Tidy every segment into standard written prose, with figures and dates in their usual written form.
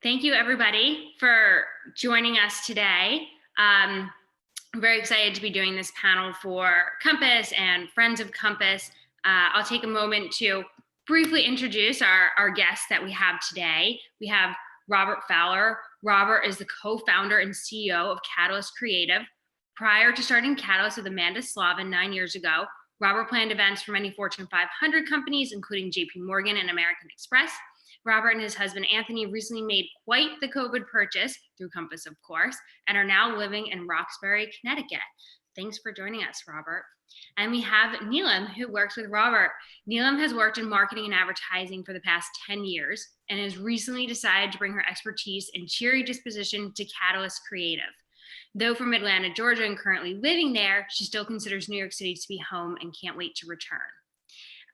Thank you, everybody, for joining us today. I'm very excited to be doing this panel for Compass and Friends of Compass. I'll take a moment to briefly introduce our guests that we have today. We have Robert Fowler. Robert is the co-founder and CEO of CatalystCreativ. Prior to starting Catalyst with Amanda Slavin 9 years ago, Robert planned events for many Fortune 500 companies, including JP Morgan and American Express. Robert and his husband, Anthony, recently made quite the COVID purchase, through Compass, of course, and are now living in Roxbury, Connecticut. Thanks for joining us, Robert. And we have Nelam, who works with Robert. Nelam has worked in marketing and advertising for the past 10 years and has recently decided to bring her expertise and cheery disposition to CatalystCreativ. Though from Atlanta, Georgia, and currently living there, she still considers New York City to be home and can't wait to return.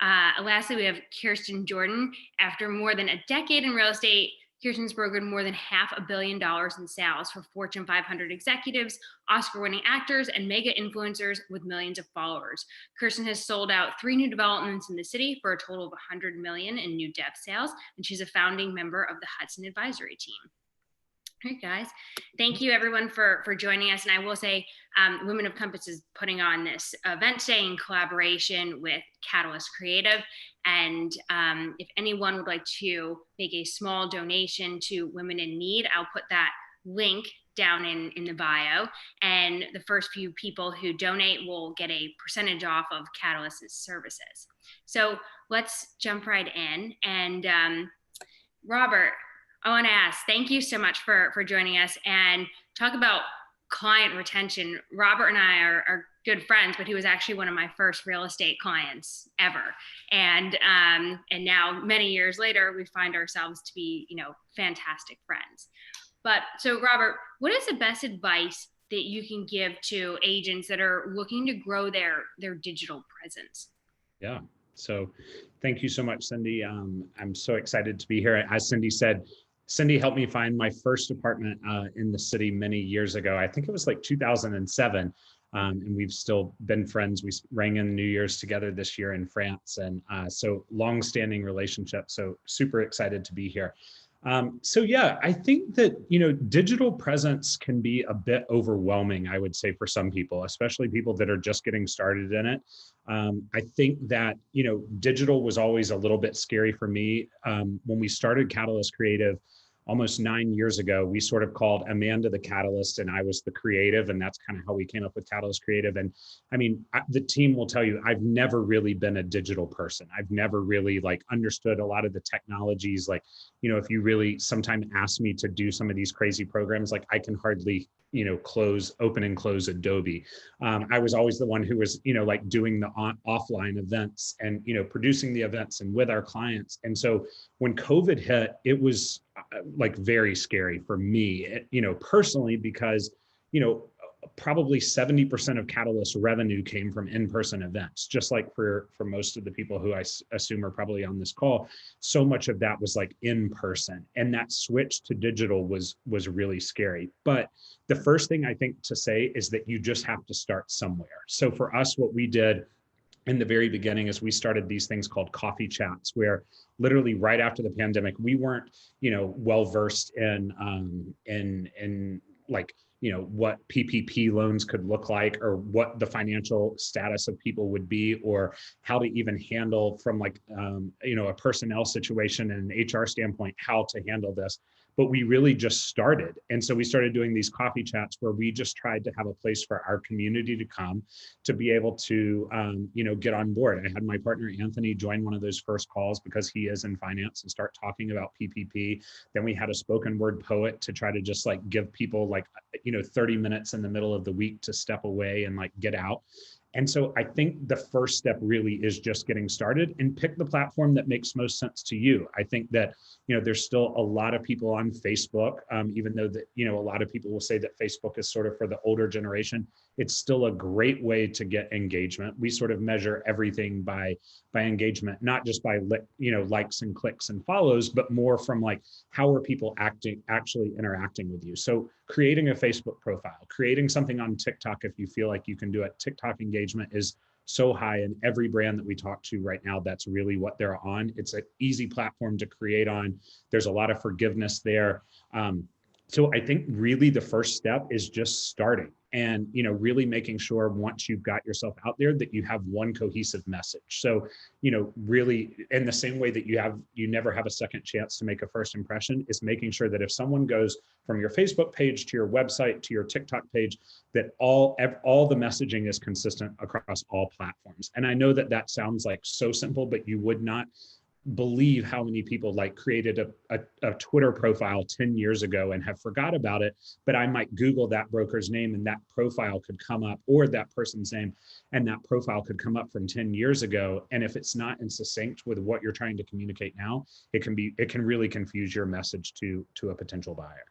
Lastly, we have Kirsten Jordan. After more than a decade in real estate, Kirsten's brokered more than $500 million in sales for Fortune 500 executives, Oscar-winning actors, and mega influencers with millions of followers. Kirsten has sold out 3 new developments in the city for a total of $100 million in new dev sales, and she's a founding member of the Hudson Advisory team. All right, guys. Thank you, everyone, for joining us. And I will say, Women of Compass is putting on this event today in collaboration with CatalystCreativ. And if anyone would like to make a small donation to Women in Need, I'll put that link down in the bio. And the first few people who donate will get a percentage off of Catalyst's services. So let's jump right in. And Robert, I want to ask, thank you so much for joining us and talk about client retention. Robert and I are good friends, but he was actually one of my first real estate clients ever. And now many years later, we find ourselves to be, fantastic friends. But so Robert, what is the best advice that you can give to agents that are looking to grow their digital presence? Yeah. So thank you so much, Cindy. I'm so excited to be here. As Cindy said, Cindy helped me find my first apartment in the city many years ago. I think it was like 2007. And we've still been friends. We rang in New Year's together this year in France. And so long-standing relationship. So super excited to be here. So yeah, I think that, digital presence can be a bit overwhelming, I would say, for some people, especially people that are just getting started in it. I think that, digital was always a little bit scary for me. When we started CatalystCreativ almost 9 years ago, we sort of called Amanda the Catalyst and I was the creative. And that's kind of how we came up with CatalystCreativ. And I mean, the team will tell you, I've never really been a digital person. I've never really understood a lot of the technologies. If you really sometime ask me to do some of these crazy programs, I can hardly, open and close Adobe. I was always the one who was, doing the offline events and, producing the events and with our clients. And so when COVID hit, it was very scary for me, personally, because, probably 70% of Catalyst revenue came from in-person events, just like for most of the people who I assume are probably on this call. So much of that was in person, and that switch to digital was really scary. But the first thing I think to say is that you just have to start somewhere. So for us, what we did in the very beginning is we started these things called coffee chats, where literally right after the pandemic, we weren't, well versed in what PPP loans could look like, or what the financial status of people would be, or how to even handle from a personnel situation and an HR standpoint, how to handle this. But we really just started. And so we started doing these coffee chats where we just tried to have a place for our community to come to be able to, get on board. I had my partner, Anthony, join one of those first calls because he is in finance and start talking about PPP. Then we had a spoken word poet to try to just give people 30 minutes in the middle of the week to step away and get out. And so I think the first step really is just getting started and pick the platform that makes most sense to you. I think that, there's still a lot of people on Facebook, even though that, a lot of people will say that Facebook is sort of for the older generation. It's still a great way to get engagement. We sort of measure everything by engagement, not just by, likes and clicks and follows, but more from how are people actually interacting with you. So creating a Facebook profile, creating something on TikTok if you feel like you can do it. TikTok engagement is so high, and every brand that we talk to right now, that's really what they're on. It's an easy platform to create on. There's a lot of forgiveness there. So I think really the first step is just starting and, really making sure once you've got yourself out there that you have one cohesive message. So, really in the same way that you never have a second chance to make a first impression, is making sure that if someone goes from your Facebook page to your website to your TikTok page, that all the messaging is consistent across all platforms. And I know that that sounds like so simple, but you would not believe how many people created a Twitter profile 10 years ago and have forgot about it, but I might Google that broker's name and that profile could come up, or that person's name and that profile could come up from 10 years ago. And if it's not in succinct with what you're trying to communicate now, it can really confuse your message to a potential buyer.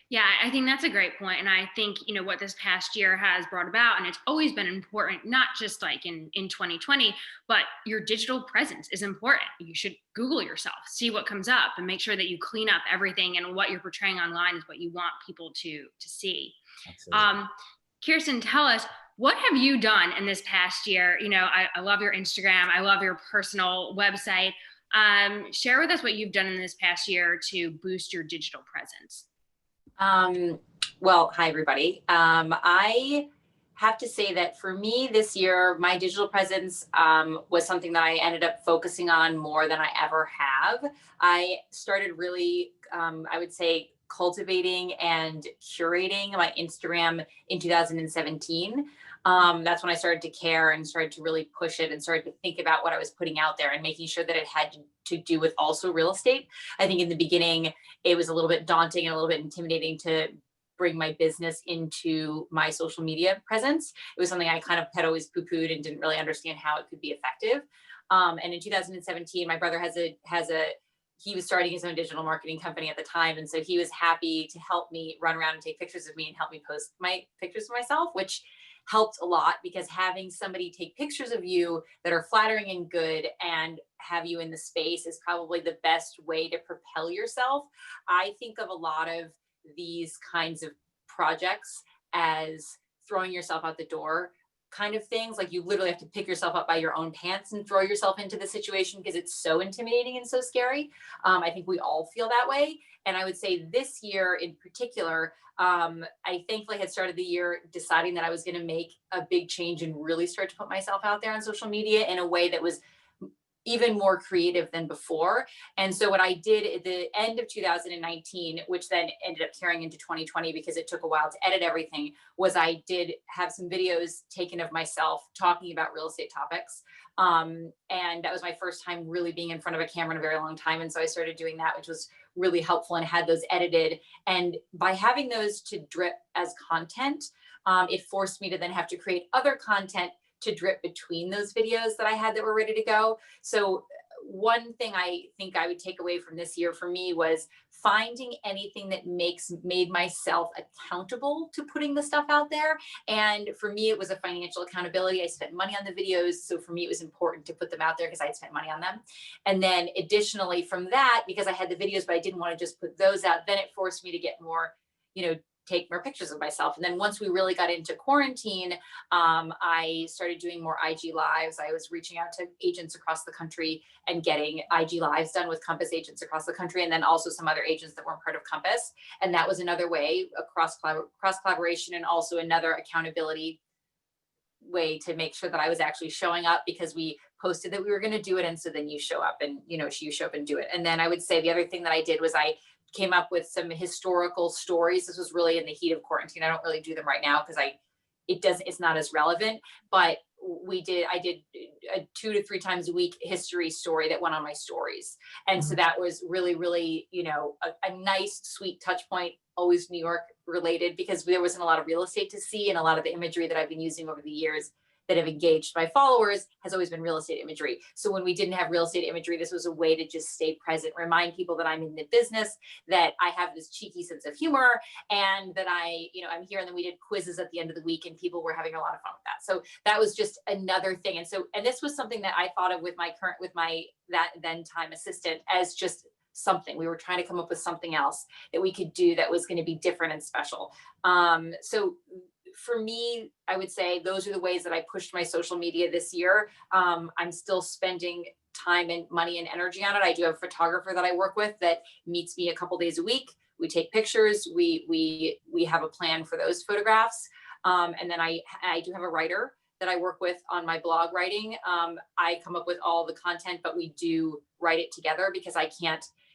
Yeah, I think that's a great point. And I think, what this past year has brought about, and it's always been important, not just in 2020, but your digital presence is important. You should Google yourself, see what comes up, and make sure that you clean up everything, and what you're portraying online is what you want people to see. Absolutely. Kirsten, tell us, what have you done in this past year? I love your Instagram. I love your personal website. Share with us what you've done in this past year to boost your digital presence. Well, hi, everybody. I have to say that for me this year, my digital presence was something that I ended up focusing on more than I ever have. I started really, I would say, cultivating and curating my Instagram in 2017. That's when I started to care and started to really push it and started to think about what I was putting out there and making sure that it had to do with also real estate. I think in the beginning, it was a little bit daunting and a little bit intimidating to bring my business into my social media presence. It was something I kind of had always poo-pooed and didn't really understand how it could be effective. And in 2017, my brother he was starting his own digital marketing company at the time. And so he was happy to help me run around and take pictures of me and help me post my pictures of myself, which helped a lot, because having somebody take pictures of you that are flattering and good and have you in the space is probably the best way to propel yourself. I think of a lot of these kinds of projects as throwing yourself out the door kind of things. Like, you literally have to pick yourself up by your own pants and throw yourself into the situation, because it's so intimidating and so scary. I think we all feel that way. And I would say this year in particular, I thankfully had started the year deciding that I was going to make a big change and really start to put myself out there on social media in a way that was even more creative than before. And so what I did at the end of 2019, which then ended up carrying into 2020 because it took a while to edit everything, was I did have some videos taken of myself talking about real estate topics. And that was my first time really being in front of a camera in a very long time. And so I started doing that, which was really helpful, and had those edited. And by having those to drip as content, it forced me to then have to create other content to drip between those videos that I had that were ready to go. So one thing I think I would take away from this year for me was finding anything that made myself accountable to putting the stuff out there. And for me, it was a financial accountability. I spent money on the videos. So for me, it was important to put them out there because I had spent money on them. And then additionally from that, because I had the videos, but I didn't want to just put those out, then it forced me to get more, take more pictures of myself. And then once we really got into quarantine, I started doing more IG lives. I was reaching out to agents across the country and getting IG lives done with Compass agents across the country, and then also some other agents that weren't part of Compass. And that was another way, a cross collaboration, and also another accountability way to make sure that I was actually showing up, because we posted that we were going to do it. And so then you show up and, you show up and do it. And then I would say the other thing that I did was I came up with some historical stories. This was really in the heat of quarantine. I don't really do them right now because it's not as relevant, but I did a 2 to 3 times a week history story that went on my stories. And so that was really, really, a nice, sweet touch point, always New York related, because there wasn't a lot of real estate to see, and a lot of the imagery that I've been using over the years that have engaged my followers has always been real estate imagery. So when we didn't have real estate imagery, this was a way to just stay present, remind people that I'm in the business, that I have this cheeky sense of humor, and that I'm here. And then we did quizzes at the end of the week, and people were having a lot of fun with that. So that was just another thing. And this was something that I thought of with that then time assistant as just something. We were trying to come up with something else that we could do that was going to be different and special. So for me, I would say those are the ways that I pushed my social media this year. I'm still spending time and money and energy on it. I do have a photographer that I work with that meets me a couple days a week. We take pictures. We have a plan for those photographs. And then I do have a writer that I work with on my blog writing. I come up with all the content, but we do write it together because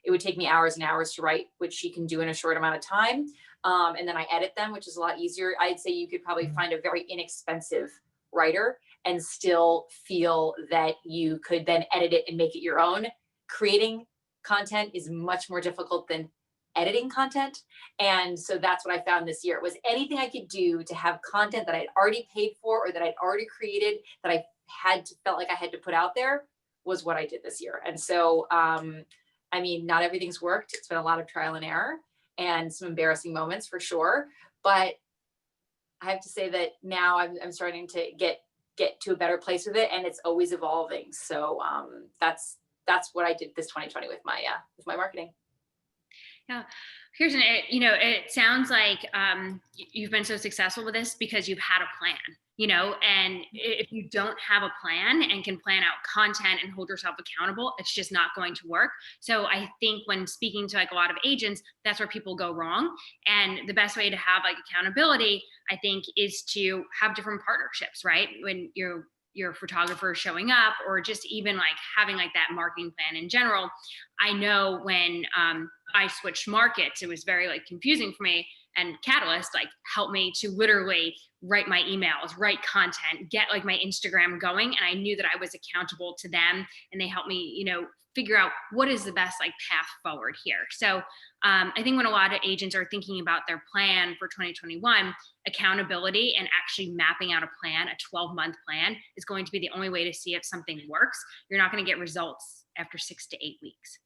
it would take me hours and hours to write, which she can do in a short amount of time. And then I edit them, which is a lot easier. I'd say you could probably find a very inexpensive writer and still feel that you could then edit it and make it your own. Creating content is much more difficult than editing content. And so that's what I found this year. It was anything I could do to have content that I'd already paid for or that I'd already created that I felt like I had to put out there was what I did this year. And so, I mean, not everything's worked. It's been a lot of trial and error and some embarrassing moments for sure. But I have to say that now I'm starting to get to a better place with it, and it's always evolving. So that's what I did this 2020 with my marketing. Yeah, Kirsten, it sounds like you've been so successful with this because you've had a plan, and if you don't have a plan and can plan out content and hold yourself accountable, it's just not going to work. So I think when speaking to like a lot of agents, that's where people go wrong. And the best way to have like accountability, I think, is to have different partnerships, right? When your photographer showing up, or just even like having like that marketing plan in general. I know when I switched markets, it was very like confusing for me, and Catalyst like helped me to literally write my emails, write content, get like my Instagram going. And I knew that I was accountable to them, and they helped me, figure out what is the best like path forward here. So I think when a lot of agents are thinking about their plan for 2021, accountability and actually mapping out a plan, a 12-month plan, is going to be the only way to see if something works. You're not going to get results after 6 to 8 weeks.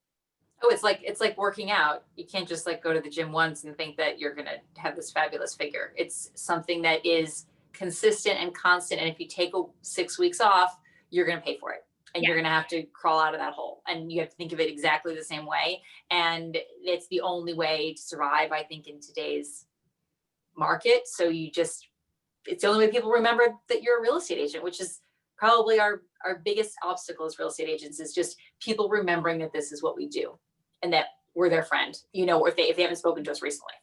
Oh, it's like working out. You can't just like go to the gym once and think that you're going to have this fabulous figure. It's something that is consistent and constant. And if you take 6 weeks off, you're going to pay for it. And you're going to have to crawl out of that hole, and you have to think of it exactly the same way. And it's the only way to survive, I think, in today's market. So it's the only way people remember that you're a real estate agent, which is probably our biggest obstacle as real estate agents, is just people remembering that this is what we do and that we're their friend, or if they haven't spoken to us recently.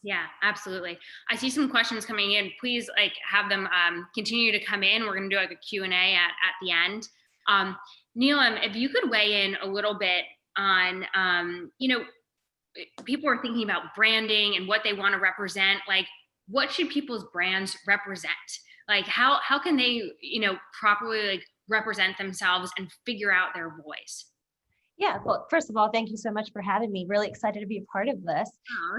Yeah, absolutely. I see some questions coming in. Please like have them continue to come in. We're going to do like a Q&A at the end. Nelam, if you could weigh in a little bit on, people are thinking about branding and what they want to represent. Like, what should people's brands represent? Like, how can they, properly like represent themselves and figure out their voice? Yeah, well, first of all, thank you so much for having me. Really excited to be a part of this.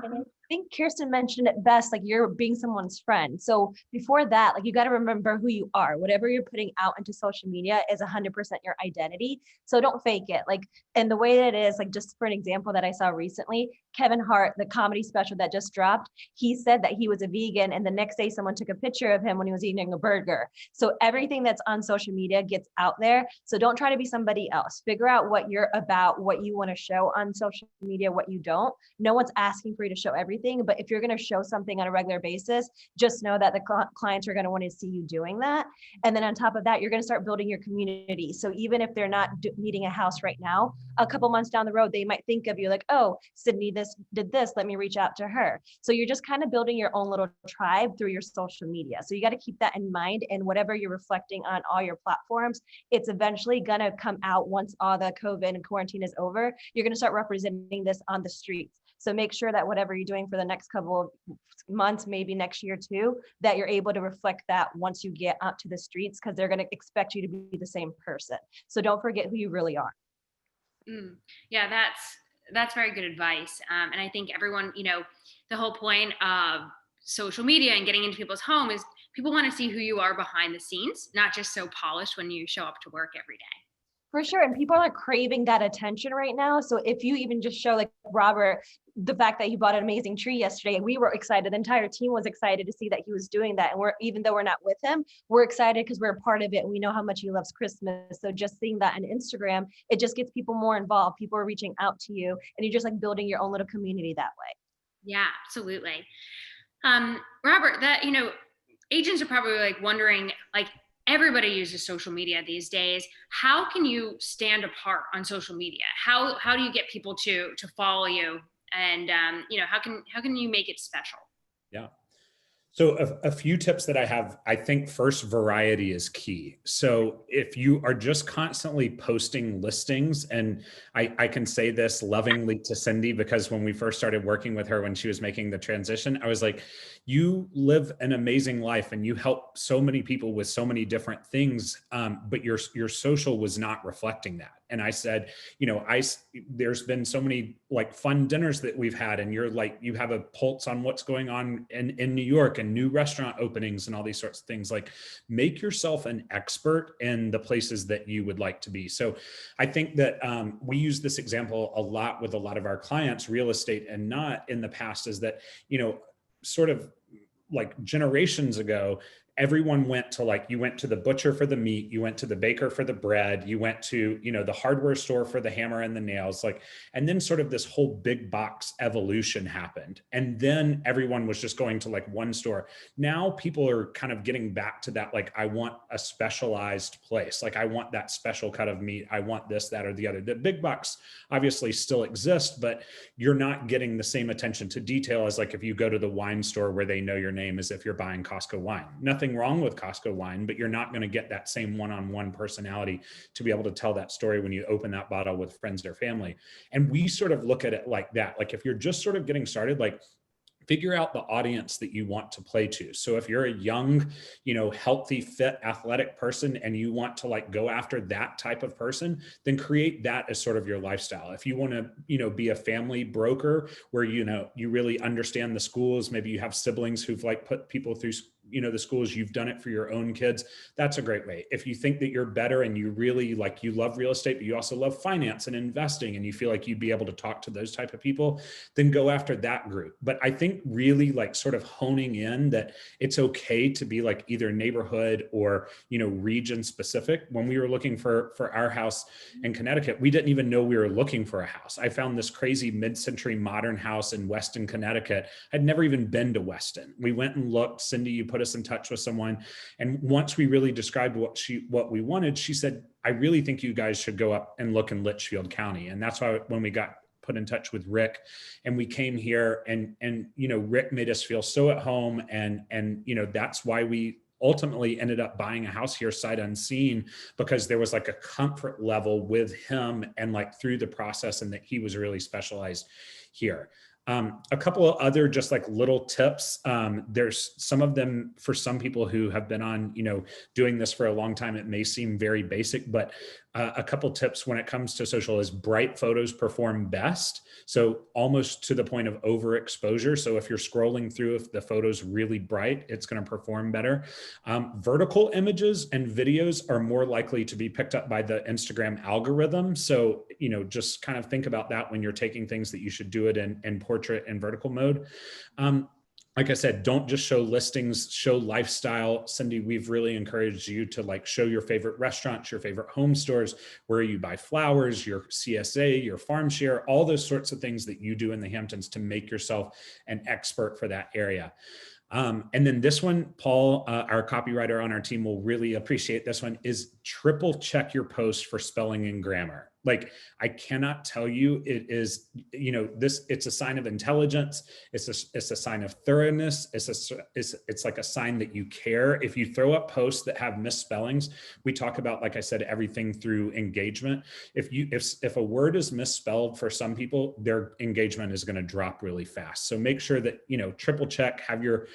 And I think Kirsten mentioned it best, like you're being someone's friend. So before that, like you got to remember who you are. Whatever you're putting out into social media is 100% your identity. So don't fake it. Like, and the way that it is, like just for an example that I saw recently, Kevin Hart, the comedy special that just dropped, he said that he was a vegan, and the next day someone took a picture of him when he was eating a burger. So everything that's on social media gets out there. So don't try to be somebody else. Figure out what you're about, what you want to show on social media, what you don't. No one's asking for you to show everything, but if you're going to show something on a regular basis, just know that the clients are going to want to see you doing that. And then on top of that, you're going to start building your community. So even if they're not needing a house right now, a couple months down the road, they might think of you like, oh, Sydney did this, let me reach out to her. So you're just kind of building your own little tribe through your social media. So you got to keep that in mind, and whatever you're reflecting on all your platforms, it's eventually going to come out once all the COVID and quarantine is over. You're going to start representing this on the streets. So make sure that whatever you're doing for the next couple of months, maybe next year too, that you're able to reflect that once you get out to the streets, because they're going to expect you to be the same person. So don't forget who you really are. Yeah, that's very good advice. And I think everyone, the whole point of social media and getting into people's home is people want to see who you are behind the scenes, not just so polished when you show up to work every day. For sure. And people are craving that attention right now. So if you even just show like Robert, the fact that he bought an amazing tree yesterday, we were excited. The entire team was excited to see that he was doing that. And even though we're not with him, we're excited because we're a part of it. And we know how much he loves Christmas. So just seeing that on Instagram, it just gets people more involved. People are reaching out to you, and you're just like building your own little community that way. Yeah, absolutely. Robert, that, agents are probably like wondering, like, everybody uses social media these days. How can you stand apart on social media? How do you get people to follow you? And how can you make it special? Yeah. So a few tips that I have, I think first, variety is key. So if you are just constantly posting listings, and I can say this lovingly to Cindy, because when we first started working with her, when she was making the transition, I was like, you live an amazing life and you help so many people with so many different things, but your social was not reflecting that. And I said, there's been so many like fun dinners that we've had, and you're like, you have a pulse on what's going on in New York and new restaurant openings and all these sorts of things. Like, make yourself an expert in the places that you would like to be. So I think that we use this example a lot with a lot of our clients, real estate and not, in the past, is that, sort of like generations ago, everyone went to, like, you went to the butcher for the meat, you went to the baker for the bread, you went to, the hardware store for the hammer and the nails, like, and then sort of this whole big box evolution happened. And then everyone was just going to like one store. Now people are kind of getting back to that, like, I want a specialized place. Like, I want that special cut of meat. I want this, that, or the other. The big box obviously still exist, but you're not getting the same attention to detail as like if you go to the wine store where they know your name, as if you're buying Costco wine. Nothing wrong with Costco wine, but you're not going to get that same one-on-one personality to be able to tell that story when you open that bottle with friends or family. And we sort of look at it like that. Like, if you're just sort of getting started, like, figure out the audience that you want to play to. So if you're a young, healthy, fit, athletic person and you want to like go after that type of person, then create that as sort of your lifestyle. If you want to, be a family broker where, you really understand the schools, maybe you have siblings who've like put people through, the schools, you've done it for your own kids, that's a great way. If you think that you're better and you really like, you love real estate, but you also love finance and investing, and you feel like you'd be able to talk to those type of people, then go after that group. But I think really like sort of honing in that it's okay to be like either neighborhood or, region specific. When we were looking for our house in Connecticut, we didn't even know we were looking for a house. I found this crazy mid-century modern house in Weston, Connecticut. I'd never even been to Weston. We went and looked. Cindy, you put us in touch with someone. And once we really described what we wanted, she said, I really think you guys should go up and look in Litchfield County. And that's why when we got put in touch with Rick and we came here, and Rick made us feel so at home. And that's why we ultimately ended up buying a house here sight unseen, because there was like a comfort level with him and like through the process, and that he was really specialized here. A couple of other just like little tips. There's some of them for some people who have been on, doing this for a long time. It may seem very basic, but a couple tips when it comes to social is bright photos perform best. So almost to the point of overexposure. So if you're scrolling through, if the photo's really bright, it's going to perform better. Vertical images and videos are more likely to be picked up by the Instagram algorithm. So, just kind of think about that when you're taking things that you should do it in portrait and vertical mode. Like I said, don't just show listings, show lifestyle. Cindy, we've really encouraged you to like show your favorite restaurants, your favorite home stores, where you buy flowers, your CSA, your farm share, all those sorts of things that you do in the Hamptons to make yourself an expert for that area. And then this one, Paul, our copywriter on our team, will really appreciate this one, is triple check your post for spelling and grammar. Like, I cannot tell you, it is, it's a sign of intelligence. It's a sign of thoroughness. It's like a sign that you care. If you throw up posts that have misspellings, we talk about, like I said, everything through engagement. If a word is misspelled for some people, their engagement is going to drop really fast. So make sure that, triple check, have your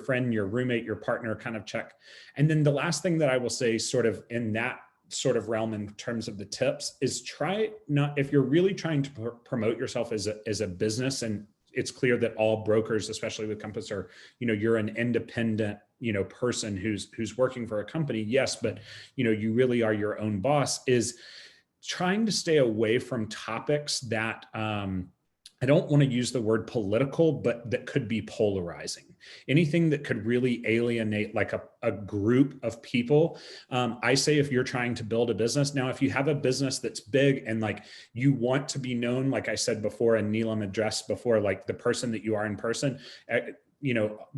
friend, your roommate, your partner kind of check. And then the last thing that I will say sort of in that sort of realm in terms of the tips is if you're really trying to promote yourself as a business, and it's clear that all brokers, especially with Compass, are, you're an independent, person who's working for a company. Yes, but, you really are your own boss, is trying to stay away from topics that, I don't want to use the word political, but that could be polarizing. Anything that could really alienate like a group of people. I say if you're trying to build a business, now if you have a business that's big and like you want to be known, like I said before, and Nelam addressed before, like the person that you are in person,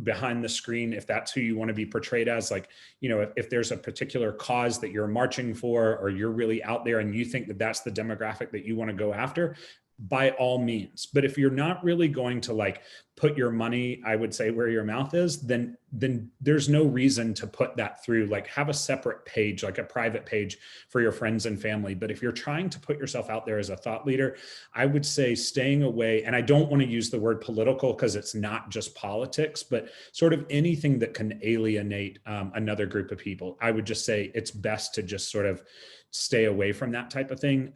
behind the screen, if that's who you want to be portrayed as, like, if there's a particular cause that you're marching for, or you're really out there and you think that that's the demographic that you want to go after, by all means. But if you're not really going to like put your money, I would say, where your mouth is, then there's no reason to put that through. Like, have a separate page, like a private page for your friends and family. But if you're trying to put yourself out there as a thought leader, I would say staying away. And I don't want to use the word political because it's not just politics, but sort of anything that can alienate another group of people. I would just say it's best to just sort of stay away from that type of thing.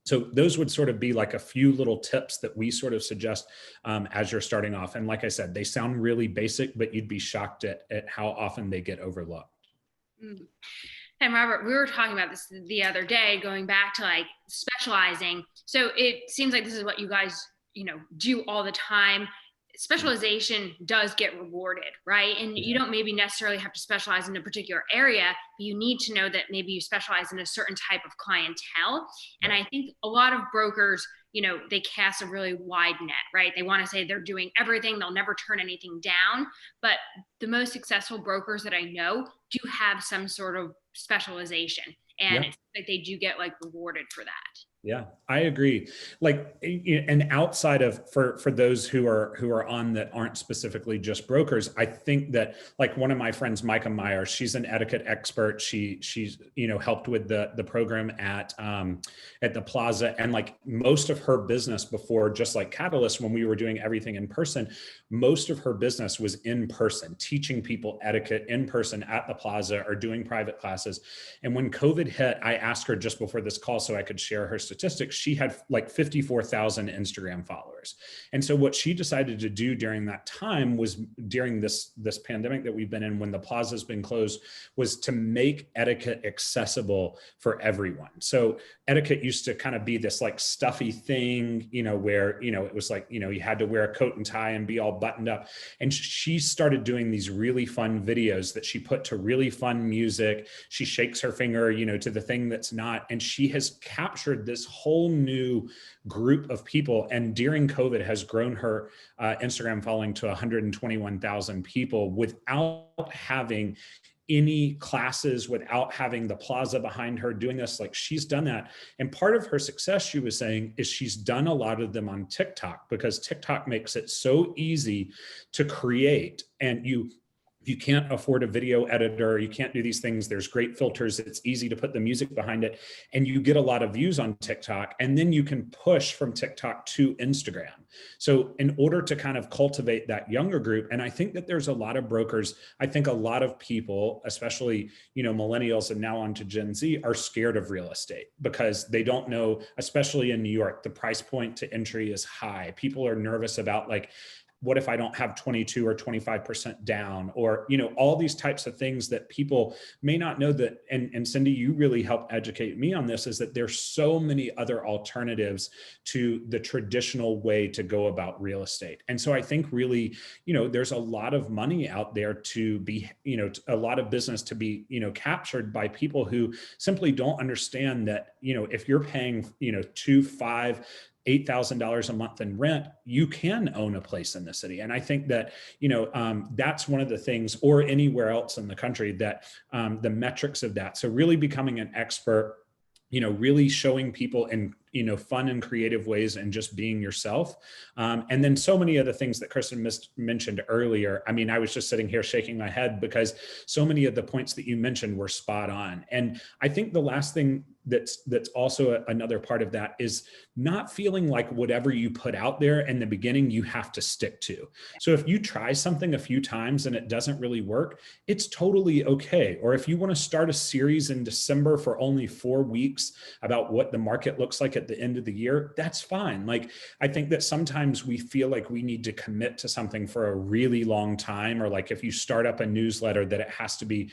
So those would sort of be like a few little tips that we sort of suggest as you're starting off. And like I said, they sound really basic, but you'd be shocked at how often they get overlooked. And Robert, we were talking about this the other day, going back to like specializing. So it seems like this is what you guys, do all the time. Specialization does get rewarded, right? And you don't maybe necessarily have to specialize in a particular area, but you need to know that maybe you specialize in a certain type of clientele. And I think a lot of brokers, they cast a really wide net, right? They want to say they're doing everything, they'll never turn anything down. But the most successful brokers that I know do have some sort of specialization, and it's like they do get like rewarded for that. Yeah, I agree. Like, and outside of, for those who are on that aren't specifically just brokers, I think that like one of my friends, Micah Meyer, she's an etiquette expert. She's helped with the program at the Plaza, and like most of her business before, just like Catalyst, when we were doing everything in person, most of her business was in person, teaching people etiquette in person at the Plaza or doing private classes. And when COVID hit, I asked her just before this call so I could share her statistics. She had like 54,000 Instagram followers. And so what she decided to do during that time was, during this pandemic that we've been in, when the Plaza's been closed, was to make etiquette accessible for everyone. So etiquette used to kind of be this like stuffy thing, where, it was like, you had to wear a coat and tie and be all buttoned up. And she started doing these really fun videos that she put to really fun music. She shakes her finger, to the thing that's not, and she has captured this whole new group of people. And during COVID has grown her Instagram following to 121,000 people without having any classes, without having the Plaza behind her doing this. Like, she's done that. And part of her success, she was saying, is she's done a lot of them on TikTok, because TikTok makes it so easy to create. And if you can't afford a video editor, you can't do these things, there's great filters, it's easy to put the music behind it, and you get a lot of views on TikTok, and then you can push from TikTok to Instagram. So in order to kind of cultivate that younger group, and I think that there's a lot of brokers, I think a lot of people, especially, millennials and now on to Gen Z, are scared of real estate because they don't know, especially in New York, the price point to entry is high. People are nervous about like, what if I don't have 22 or 25% down, or, all these types of things that people may not know that, and Cindy, you really helped educate me on this, is that there's so many other alternatives to the traditional way to go about real estate. And so I think really, there's a lot of money out there to be, a lot of business to be, captured by people who simply don't understand that, if you're paying, $2,000, $5,000, $8,000 a month in rent, you can own a place in the city. And I think that, that's one of the things, or anywhere else in the country, that the metrics of that. So really becoming an expert, really showing people in, fun and creative ways, and just being yourself. And then so many of the things that Kirsten mentioned earlier. I mean, I was just sitting here shaking my head because so many of the points that you mentioned were spot on. And I think the last thing that's also another part of that is not feeling like whatever you put out there in the beginning, you have to stick to. So if you try something a few times and it doesn't really work, it's totally okay. Or if you want to start a series in December for only 4 weeks about what the market looks like at the end of the year, that's fine. Like, I think that sometimes we feel like we need to commit to something for a really long time, or like if you start up a newsletter that it has to be,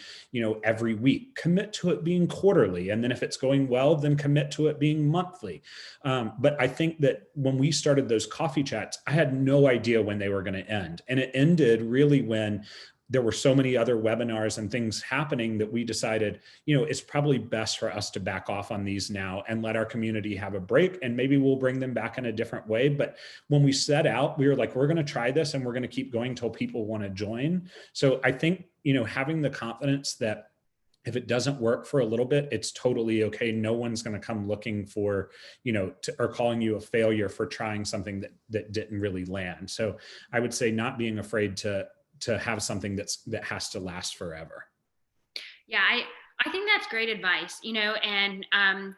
every week, commit to it being quarterly. And then if it's going going well, then commit to it being monthly. But I think that when we started those coffee chats, I had no idea when they were going to end. And it ended really when there were so many other webinars and things happening that we decided, it's probably best for us to back off on these now and let our community have a break, and maybe we'll bring them back in a different way. But when we set out, we were like, we're going to try this and we're going to keep going till people want to join. So I think, having the confidence that if it doesn't work for a little bit, it's totally okay. No one's going to come looking for, or calling you a failure for trying something that didn't really land. So I would say not being afraid to have something that has to last forever. Yeah, I think that's great advice, and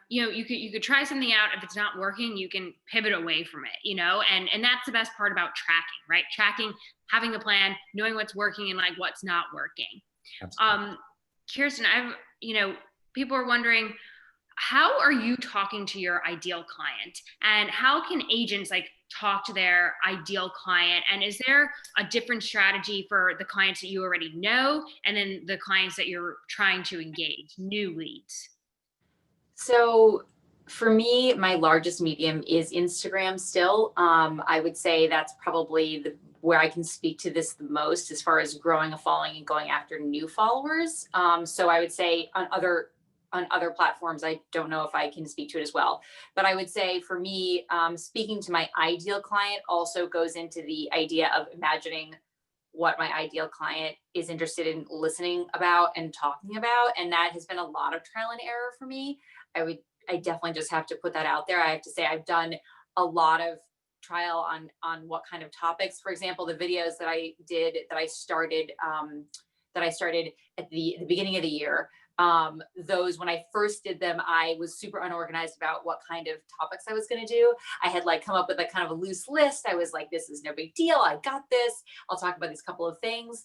you could try something out. If it's not working, you can pivot away from it, and that's the best part about tracking, right? Tracking, having a plan, knowing what's working and like what's not working. Absolutely. Kirsten, people are wondering, how are you talking to your ideal client, and how can agents talk to their ideal client? And is there a different strategy for the clients that you already know and then the clients that you're trying to engage, new leads? So for me, my largest medium is Instagram still. I would say that's probably where I can speak to this the most as far as growing a following and going after new followers. So I would say on other platforms, I don't know if I can speak to it as well. But I would say for me, speaking to my ideal client also goes into the idea of imagining what my ideal client is interested in listening about and talking about. And that has been a lot of trial and error for me. I definitely just have to put that out there. I have to say I've done a lot of trial on what kind of topics. For example, the videos that I did, that I started at the beginning of the year. Those, when I first did them, I was super unorganized about what kind of topics I was going to do. I had come up with a kind of a loose list. I was like, this is no big deal. I got this. I'll talk about these couple of things.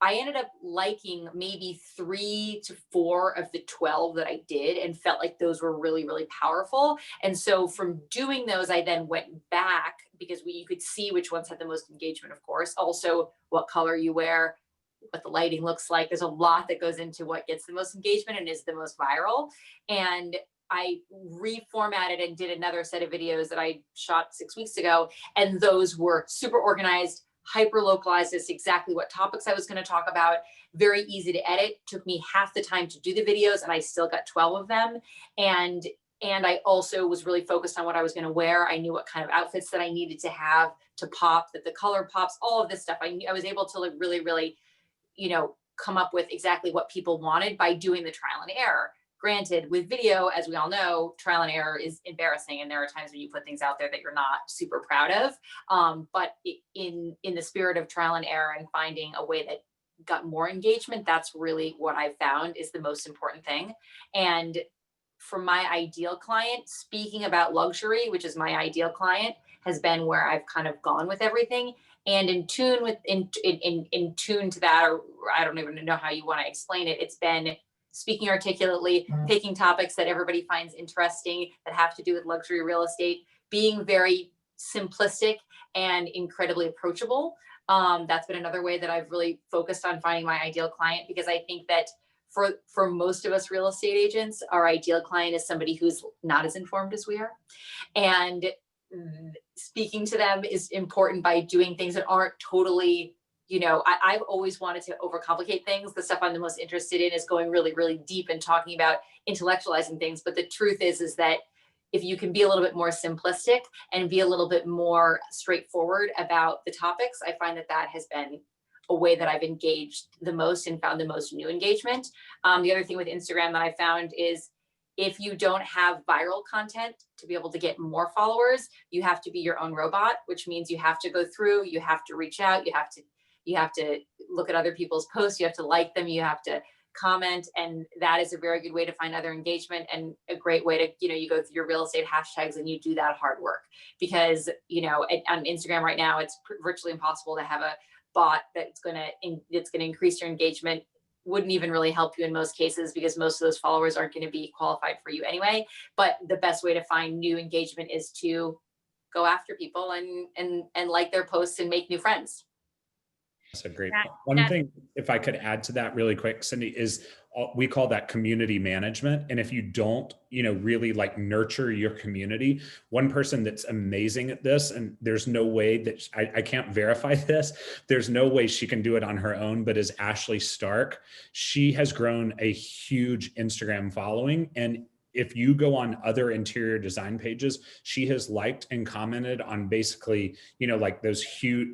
I ended up liking maybe 3 to 4 of the 12 that I did and felt like those were really, really powerful. And so from doing those, I then went back because you could see which ones had the most engagement, of course. Also, what color you wear, what the lighting looks like. There's a lot that goes into what gets the most engagement and is the most viral. And I reformatted and did another set of videos that I shot 6 weeks ago. And those were super organized, hyper localized as exactly what topics I was going to talk about. Very easy to edit. Took me half the time to do the videos and I still got 12 of them. And I also was really focused on what I was going to wear. I knew what kind of outfits that I needed to have to pop, that the color pops, all of this stuff. I was able to really, really, come up with exactly what people wanted by doing the trial and error. Granted, with video, as we all know, trial and error is embarrassing. And there are times when you put things out there that you're not super proud of. But in the spirit of trial and error and finding a way that got more engagement, that's really what I found is the most important thing. And for my ideal client, speaking about luxury, which is my ideal client, has been where I've kind of gone with everything. And in tune to that, or I don't even know how you want to explain it, it's been speaking articulately, picking topics that everybody finds interesting that have to do with luxury real estate, being very simplistic and incredibly approachable. That's been another way that I've really focused on finding my ideal client, because I think that for most of us real estate agents, our ideal client is somebody who's not as informed as we are. And speaking to them is important by doing things that aren't totally, I've always wanted to overcomplicate things. The stuff I'm the most interested in is going really, really deep and talking about intellectualizing things. But the truth is that if you can be a little bit more simplistic and be a little bit more straightforward about the topics, I find that has been a way that I've engaged the most and found the most new engagement. The other thing with Instagram that I found is if you don't have viral content to be able to get more followers, you have to be your own robot, which means you have to go through, you have to reach out, you have to look at other people's posts, you have to like them, you have to comment. And that is a very good way to find other engagement and a great way to, you go through your real estate hashtags and you do that hard work. Because, on Instagram right now, it's virtually impossible to have a bot that's going to increase your engagement. Wouldn't even really help you in most cases because most of those followers aren't going to be qualified for you anyway. But the best way to find new engagement is to go after people and like their posts and make new friends. That's a great That- point. One that- thing, if I could add to that really quick, Cindy, is we call that community management. And if you don't, really like nurture your community, one person that's amazing at this, and there's no way that I can't verify this, there's no way she can do it on her own, but is Ashley Stark. She has grown a huge Instagram following, and if you go on other interior design pages, she has liked and commented on basically, like those huge,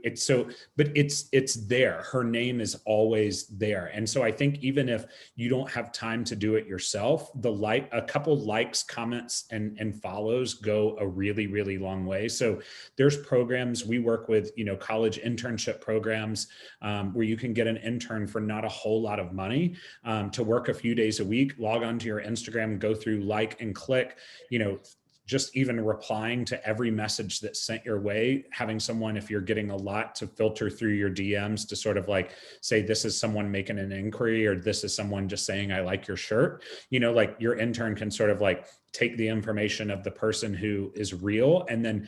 but it's there. Her name is always there. And so I think even if you don't have time to do it yourself, a couple likes, comments, and follows go a really, really long way. So there's programs we work with, college internship programs where you can get an intern for not a whole lot of money to work a few days a week, log onto your Instagram, go through like and click, just even replying to every message that's sent your way, having someone, if you're getting a lot, to filter through your DMs to sort of like say, this is someone making an inquiry, or this is someone just saying, I like your shirt, like your intern can sort of like take the information of the person who is real, and then,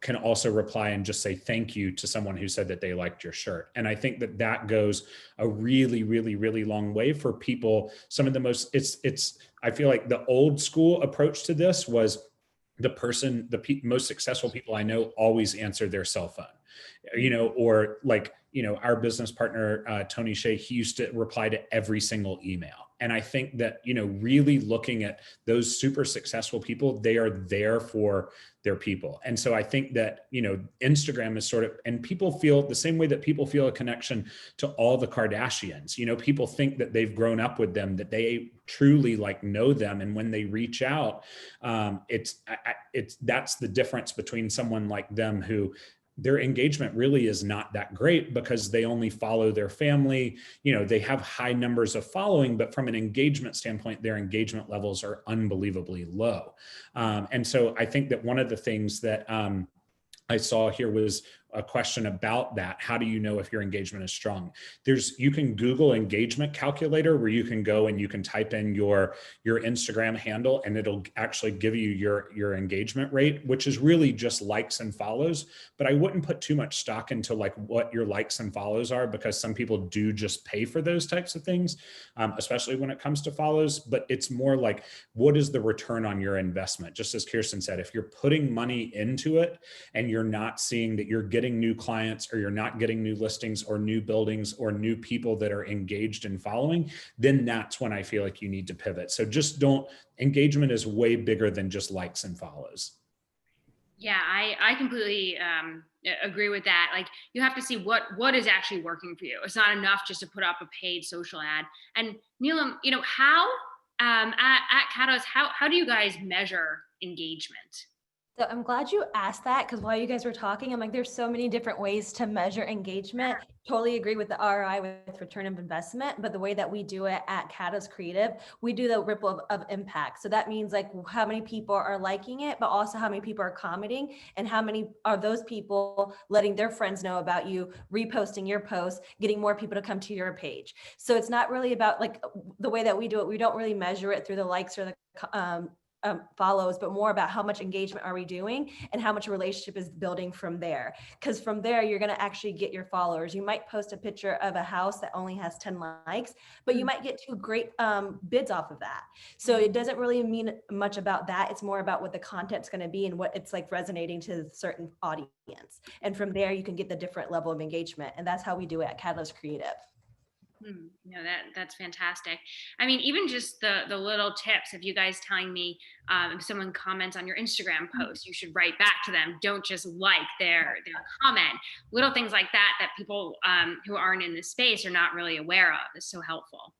can also reply and just say thank you to someone who said that they liked your shirt. And I think that goes a really, really, really long way for people. Some of the most, I feel like the old school approach to this was most successful people I know always answer their cell phone, or like, our business partner, Tony Shea, he used to reply to every single email. And I think that, really looking at those super successful people, they are there for their people. And so I think that, Instagram is sort of, and people feel the same way that people feel a connection to all the Kardashians. People think that they've grown up with them, that they truly like know them. And when they reach out, that's the difference between someone like them who their engagement really is not that great because they only follow their family. They have high numbers of following, but from an engagement standpoint, their engagement levels are unbelievably low. And so I think that one of the things that I saw here was a question about that. How do you know if your engagement is strong? You can Google engagement calculator, where you can go and you can type in your Instagram handle, and it'll actually give you your engagement rate, which is really just likes and follows. But I wouldn't put too much stock into like what your likes and follows are, because some people do just pay for those types of things, especially when it comes to follows. But it's more like, what is the return on your investment? Just as Kirsten said, if you're putting money into it and you're not seeing that you're getting new clients, or you're not getting new listings or new buildings or new people that are engaged and following, then that's when I feel like you need to pivot. So engagement is way bigger than just likes and follows. Yeah, I completely agree with that. Like, you have to see what is actually working for you. It's not enough just to put up a paid social ad. And Nelam, how at Catalyst, how do you guys measure engagement? So I'm glad you asked that, because while you guys were talking, I'm like, there's so many different ways to measure engagement. Totally agree with the ROI, with return of investment, but the way that we do it at CatalystCreativ, we do the ripple of impact. So that means like how many people are liking it, but also how many people are commenting, and how many are those people letting their friends know about you, reposting your posts, getting more people to come to your page. So it's not really about like the way that we do it. We don't really measure it through the likes or the follows, but more about how much engagement are we doing and how much a relationship is building from there. Because from there, you're going to actually get your followers. You might post a picture of a house that only has 10 likes, but you might get 2 great bids off of that. So it doesn't really mean much about that. It's more about what the content's going to be and what it's like resonating to a certain audience. And from there, you can get the different level of engagement. And that's how we do it at CatalystCreativ. No, that's fantastic. I mean, even just the little tips of you guys telling me if someone comments on your Instagram post, you should write back to them. Don't just like their comment. Little things like that people who aren't in this space are not really aware of is so helpful.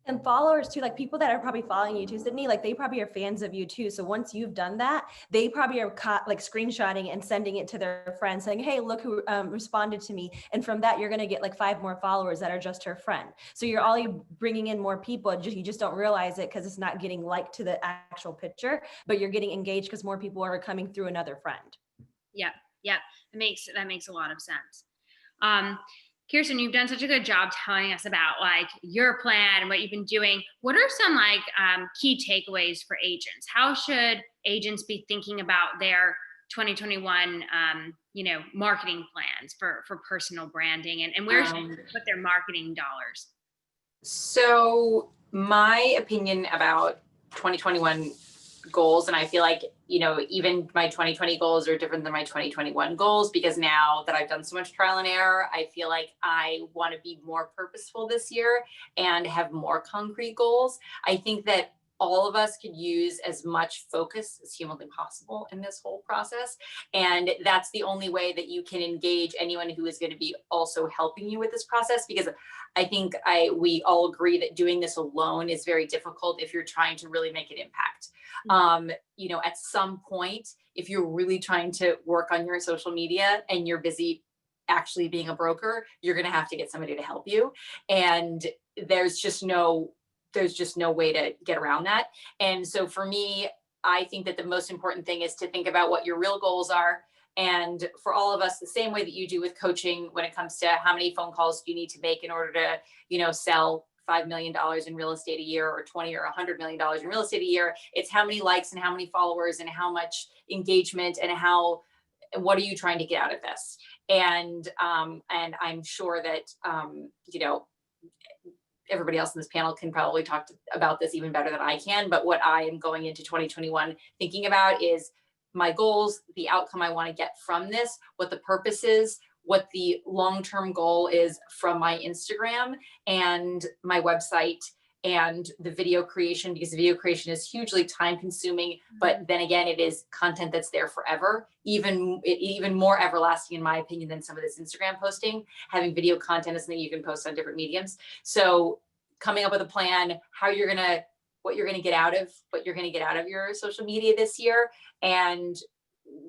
And followers too, like people that are probably following you too, Sydney, like they probably are fans of you too. So once you've done that, they probably are like screenshotting and sending it to their friends saying, hey, look who responded to me. And from that, you're going to get like 5 more followers that are just her friend. So you're already bringing in more people. You just don't realize it because it's not getting liked to the actual picture, but you're getting engaged because more people are coming through another friend. Yeah. That makes a lot of sense. Kirsten, you've done such a good job telling us about like your plan and what you've been doing. What are some like key takeaways for agents? How should agents be thinking about their 2021, marketing plans for personal branding, and where should they put their marketing dollars? So my opinion about 2021 goals, and I feel like, even my 2020 goals are different than my 2021 goals, because now that I've done so much trial and error, I feel like I want to be more purposeful this year and have more concrete goals. I think that all of us could use as much focus as humanly possible in this whole process. And that's the only way that you can engage anyone who is going to be also helping you with this process, because I think we all agree that doing this alone is very difficult if you're trying to really make an impact. At some point, if you're really trying to work on your social media and you're busy actually being a broker, you're going to have to get somebody to help you. And there's just no way to get around that. And so for me, I think that the most important thing is to think about what your real goals are. And for all of us, the same way that you do with coaching, when it comes to how many phone calls do you need to make in order to, sell $5 million in real estate a year, or 20 or $100 million in real estate a year, it's how many likes and how many followers and how much engagement and what are you trying to get out of this? And I'm sure that, everybody else in this panel can probably talk about this even better than I can. But what I am going into 2021 thinking about is my goals, the outcome I want to get from this, what the purpose is, what the long-term goal is from my Instagram and my website and the video creation, because the video creation is hugely time consuming, but then again, it is content that's there forever, even more everlasting in my opinion than some of this Instagram posting. Having video content is something you can post on different mediums. So coming up with a plan, what you're going to get out of your social media this year, and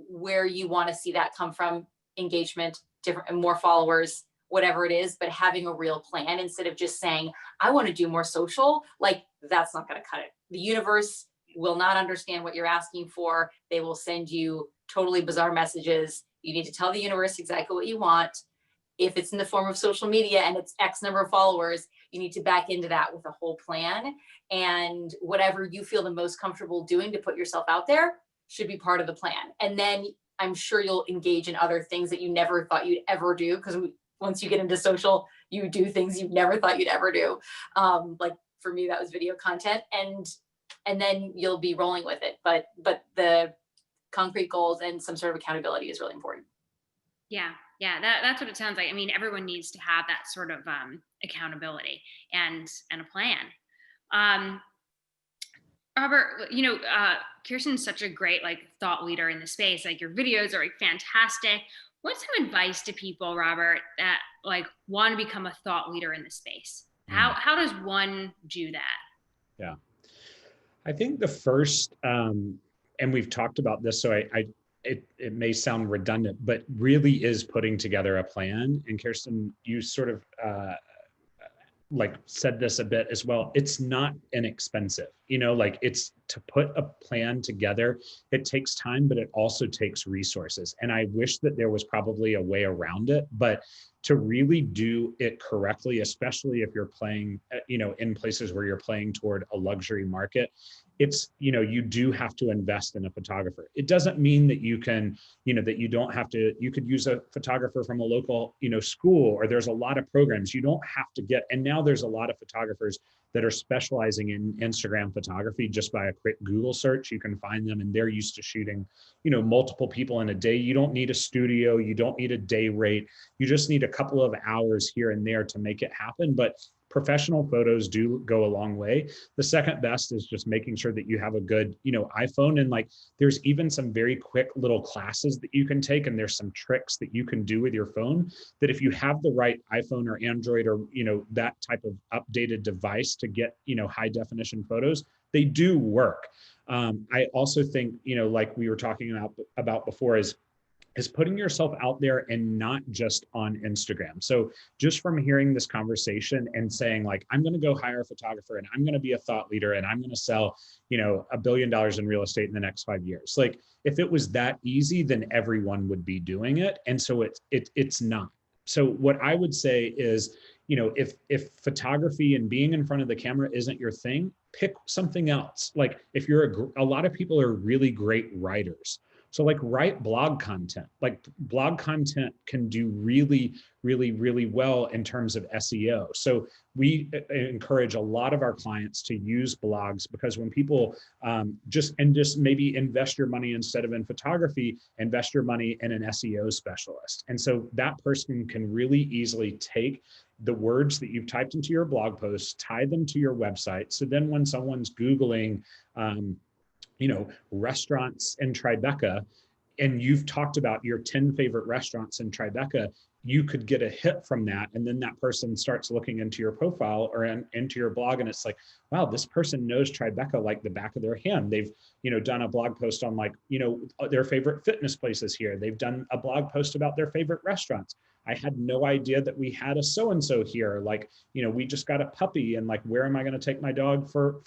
where you want to see that come from, engagement, different and more followers, whatever it is, but having a real plan instead of just saying, I want to do more social, like that's not going to cut it. The universe will not understand what you're asking for. They will send you totally bizarre messages. You need to tell the universe exactly what you want. If it's in the form of social media and it's X number of followers, you need to back into that with a whole plan. And whatever you feel the most comfortable doing to put yourself out there should be part of the plan. And then I'm sure you'll engage in other things that you never thought you'd ever do, because once you get into social, you do things you never thought you'd ever do. Like for me, that was video content, and then you'll be rolling with it. But the concrete goals and some sort of accountability is really important. Yeah, that's what it sounds like. I mean, everyone needs to have that sort of accountability and a plan. Robert, Kirsten's such a great thought leader in the space. Like your videos are fantastic. What's some advice to people, Robert, that want to become a thought leader in the space? How does one do that? Yeah, I think the first, and we've talked about this, so it may sound redundant, but really is putting together a plan. And Kirsten, you sort of said this a bit as well. It's not inexpensive, it's to put a plan together. It takes time, but it also takes resources. And I wish that there was probably a way around it, but to really do it correctly, especially if you're playing, in places where you're playing toward a luxury market, it's, you do have to invest in a photographer. It doesn't mean that you can, that you don't have to, you could use a photographer from a local, school, or there's a lot of programs. You don't have to get, and now there's a lot of photographers that are specializing in Instagram photography. Just by a quick Google search, you can find them, and they're used to shooting, multiple people in a day. You don't need a studio. You don't need a day rate. You just need a couple of hours here and there to make it happen. But professional photos do go a long way. The second best is just making sure that you have a good, iPhone. And there's even some very quick little classes that you can take. And there's some tricks that you can do with your phone that if you have the right iPhone or Android or, that type of updated device to get, high definition photos, they do work. I also think, like we were talking about before, is putting yourself out there and not just on Instagram. So just from hearing this conversation and saying I'm going to go hire a photographer and I'm going to be a thought leader and I'm going to sell, $1 billion in real estate in the next 5 years. If it was that easy, then everyone would be doing it. And so it's not. So what I would say is, if photography and being in front of the camera isn't your thing, pick something else. If you're a lot of people are really great writers, So like write blog content. Like blog content can do really, really, really well in terms of SEO. So we encourage a lot of our clients to use blogs, because when people just maybe invest your money, instead of in photography, invest your money in an SEO specialist. And so that person can really easily take the words that you've typed into your blog posts, tie them to your website. So then when someone's Googling, restaurants in Tribeca, and you've talked about your 10 favorite restaurants in Tribeca, you could get a hit from that. And then that person starts looking into your profile or into your blog, and it's like, wow, this person knows Tribeca like the back of their hand. They've, done a blog post on their favorite fitness places here. They've done a blog post about their favorite restaurants. I had no idea that we had a so-and-so here. We just got a puppy, and where am I going to take my dog for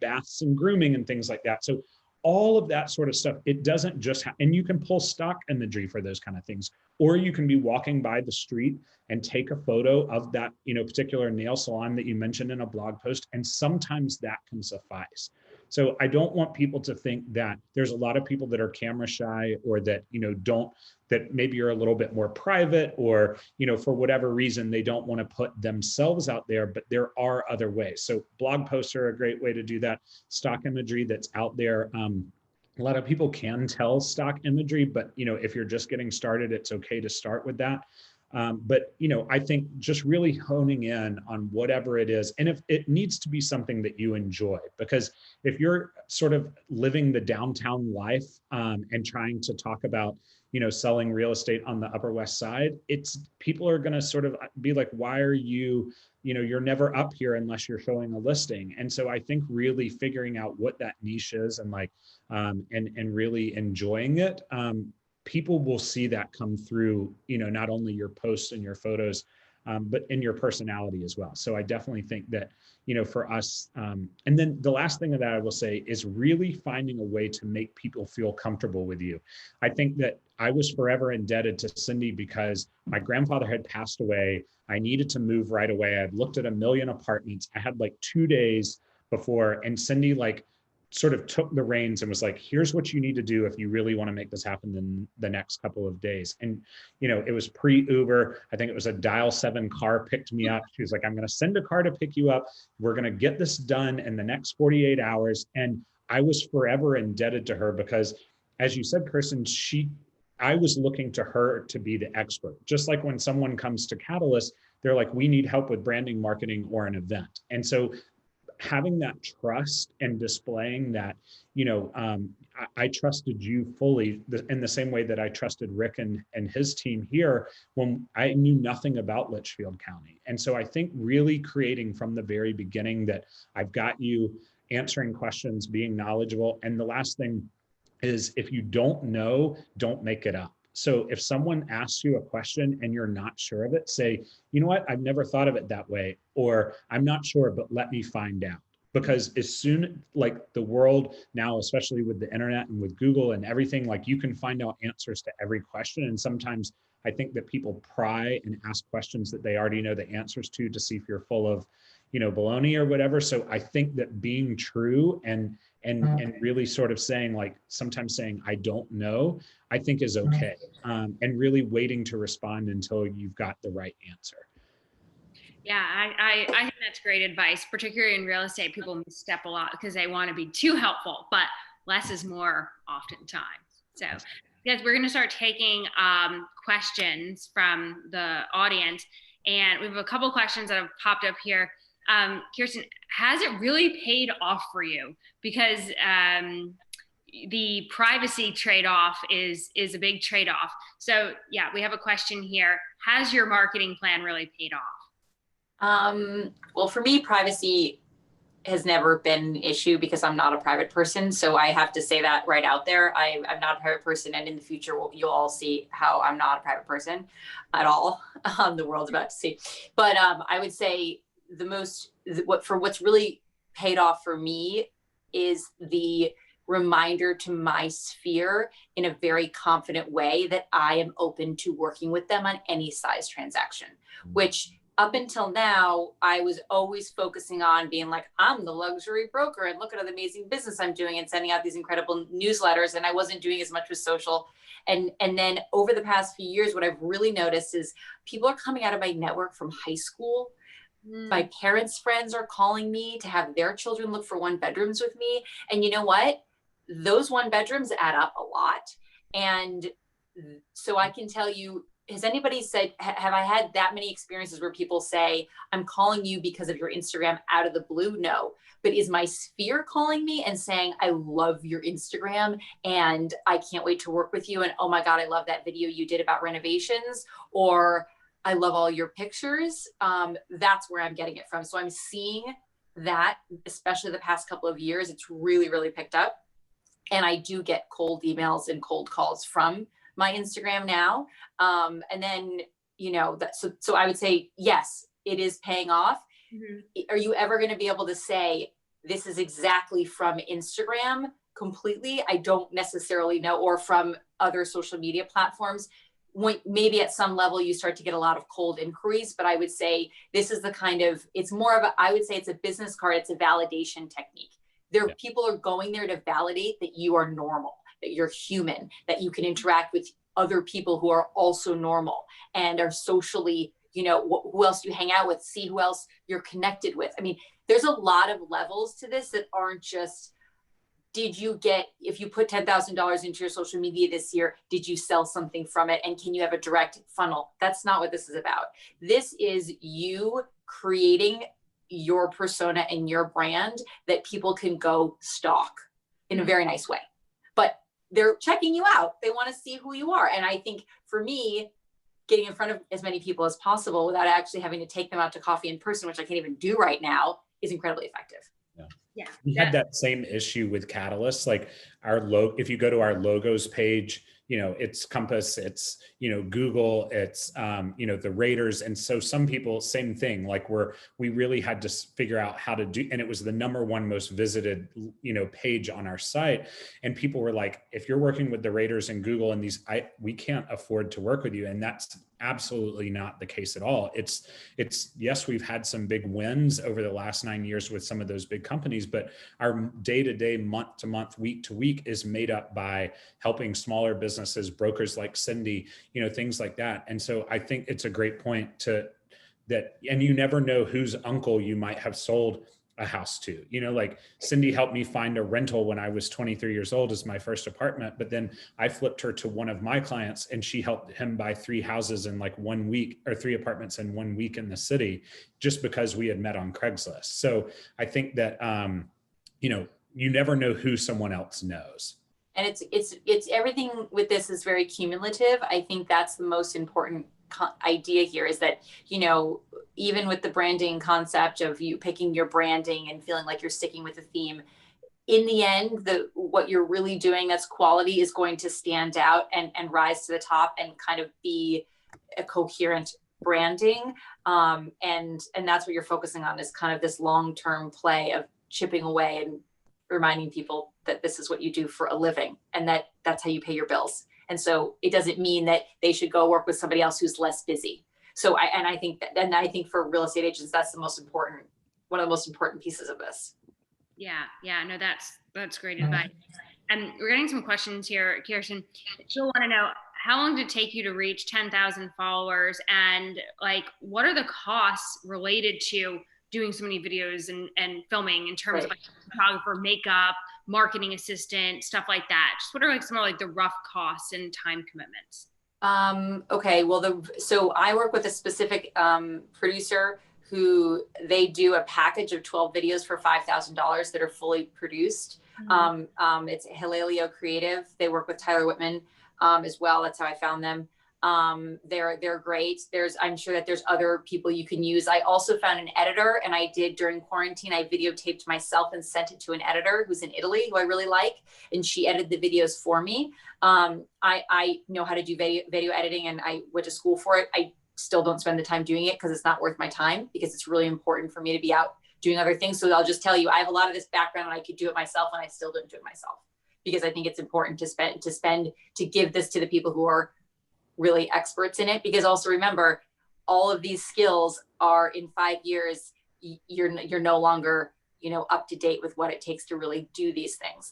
baths and grooming and things like that. So all of that sort of stuff, it doesn't just and you can pull stock imagery for those kind of things, or you can be walking by the street and take a photo of that, particular nail salon that you mentioned in a blog post. And sometimes that can suffice. So I don't want people to think that there's a lot of people that are camera shy, or that, that maybe are a little bit more private, or, for whatever reason, they don't want to put themselves out there, but there are other ways. So blog posts are a great way to do that. Stock imagery that's out there. A lot of people can tell stock imagery, but, if you're just getting started, it's okay to start with that. But I think just really honing in on whatever it is, and if it needs to be something that you enjoy, because if you're sort of living the downtown life and trying to talk about, selling real estate on the Upper West Side, people are going to sort of be like, why are you, you're never up here unless you're showing a listing. And so I think really figuring out what that niche is, and and really enjoying it. People will see that come through, not only your posts and your photos, but in your personality as well. So I definitely think that, for us, and then the last thing that I will say is really finding a way to make people feel comfortable with you. I think that I was forever indebted to Cindy, because my grandfather had passed away. I needed to move right away. I'd looked at a million apartments. I had 2 days before, and Cindy sort of took the reins and was like, here's what you need to do if you really want to make this happen in the next couple of days. And, it was pre-Uber. I think it was a Dial 7 car picked me up. She was like, I'm going to send a car to pick you up. We're going to get this done in the next 48 hours. And I was forever indebted to her, because as you said, Kirsten, I was looking to her to be the expert. Just like when someone comes to Catalyst, they're like, we need help with branding, marketing, or an event. And so having that trust and displaying that, I trusted you fully in the same way that I trusted Rick and his team here when I knew nothing about Litchfield County. And so I think really creating from the very beginning that I've got you answering questions, being knowledgeable. And the last thing is, if you don't know, don't make it up. So if someone asks you a question and you're not sure of it, say, you know what, I've never thought of it that way, or I'm not sure, but let me find out. Because as soon, the world now, especially with the internet and with Google and everything, you can find out answers to every question. And sometimes I think that people pry and ask questions that they already know the answers to see if you're full of, baloney or whatever. So I think that being true and really sort of saying, sometimes saying, I don't know, I think is okay. And really waiting to respond until you've got the right answer. Yeah, I think that's great advice, particularly in real estate. People misstep a lot because they want to be too helpful, but less is more oftentimes. So yes, we're going to start taking questions from the audience, and we have a couple questions that have popped up here. Kirsten, has it really paid off for you? Because the privacy trade-off is a big trade-off. So yeah, we have a question here. Has your marketing plan really paid off? Well, for me, privacy has never been an issue because I'm not a private person. So I have to say that right out there. I'm not a private person. And in the future, you'll all see how I'm not a private person at all. The world's about to see. But I would say what's really paid off for me is the reminder to my sphere in a very confident way that I am open to working with them on any size transaction, which up until now, I was always focusing on being like, I'm the luxury broker and look at the amazing business I'm doing and sending out these incredible newsletters. And I wasn't doing as much with social. And then over the past few years, what I've really noticed is people are coming out of my network from high school. My parents' friends are calling me to have their children look for 1-bedrooms with me. And you know what? Those 1-bedrooms add up a lot. And so I can tell you, has anybody said, have I had that many experiences where people say, I'm calling you because of your Instagram out of the blue? No. But is my sphere calling me and saying, I love your Instagram and I can't wait to work with you. And oh my God, I love that video you did about renovations, or I love all your pictures. That's where I'm getting it from. So I'm seeing that, especially the past couple of years, it's really, really picked up. And I do get cold emails and cold calls from my Instagram now. And then, you know, so I would say, yes, it is paying off. Mm-hmm. Are you ever going to be able to say, this is exactly from Instagram completely? I don't necessarily know, or from other social media platforms. When maybe at some level you start to get a lot of cold inquiries, but I would say this is the kind of, it's more of a, I would say it's a business card. It's a validation technique. People are going there to validate that you are normal, that you're human, that you can interact with other people who are also normal and are socially, you know, who else you hang out with, see who else you're connected with. I mean, there's a lot of levels to this that aren't just, if you put $10,000 into your social media this year, did you sell something from it? And can you have a direct funnel? That's not what this is about. This is you creating your persona and your brand that people can go stalk in a very nice way. But they're checking you out. They want to see who you are. And I think for me, getting in front of as many people as possible without actually having to take them out to coffee in person, which I can't even do right now, is incredibly effective. Yeah. We had that same issue with Catalyst. Like our logo, if you go to our logos page, you know, it's Compass, it's, you know, Google, it's, you know, the Raiders. And so some people, same thing, like we really had to figure out how to do, and it was the #1 most visited, you know, page on our site. And people were like, if you're working with the Raiders and Google and these, we can't afford to work with you. And that's absolutely not the case at all. It's yes, we've had some big wins over the last 9 years with some of those big companies, but our day-to-day, month-to-month, week-to-week is made up by helping smaller businesses, brokers like Cindy, you know, things like that. And so I think it's a great point and you never know whose uncle you might have sold a house to, you know, like Cindy helped me find a rental when I was 23 years old as my first apartment, but then I flipped her to one of my clients and she helped him buy 3 houses in like 1 week, or 3 apartments in 1 week in the city, just because we had met on Craigslist. So I think that, you know, you never know who someone else knows. And it's everything with this is very cumulative. I think that's the most important idea here, is that, you know, even with the branding concept of you picking your branding and feeling like you're sticking with a theme, in the end, what you're really doing that's quality is going to stand out and rise to the top and kind of be a coherent branding. And that's what you're focusing on, is kind of this long-term play of chipping away and reminding people that this is what you do for a living and that's how you pay your bills. And so it doesn't mean that they should go work with somebody else who's less busy. So I think for real estate agents, that's one of the most important pieces of this. Yeah. No, that's great advice. And we're getting some questions here, Kirsten. She'll want to know, how long did it take you to reach 10,000 followers? And like, what are the costs related to doing so many videos and filming in terms of like photographer, makeup, marketing assistant, stuff like that? Just what are like some of like the rough costs and time commitments? Okay. Well, so I work with a specific producer who they do a package of 12 videos for $5,000 that are fully produced. Mm-hmm. It's Hilalio Creative. They work with Tyler Whitman as well. That's how I found them. They're great. I'm sure that there's other people you can use. I also found an editor, and I did during quarantine, I videotaped myself and sent it to an editor who's in Italy, who I really like. And she edited the videos for me. I know how to do video editing, and I went to school for it. I still don't spend the time doing it because it's not worth my time, because it's really important for me to be out doing other things. So I'll just tell you, I have a lot of this background and I could do it myself, and I still don't do it myself, because I think it's important to give this to the people who are really experts in it. Because also remember, all of these skills are in 5 years, you're no longer, up to date with what it takes to really do these things.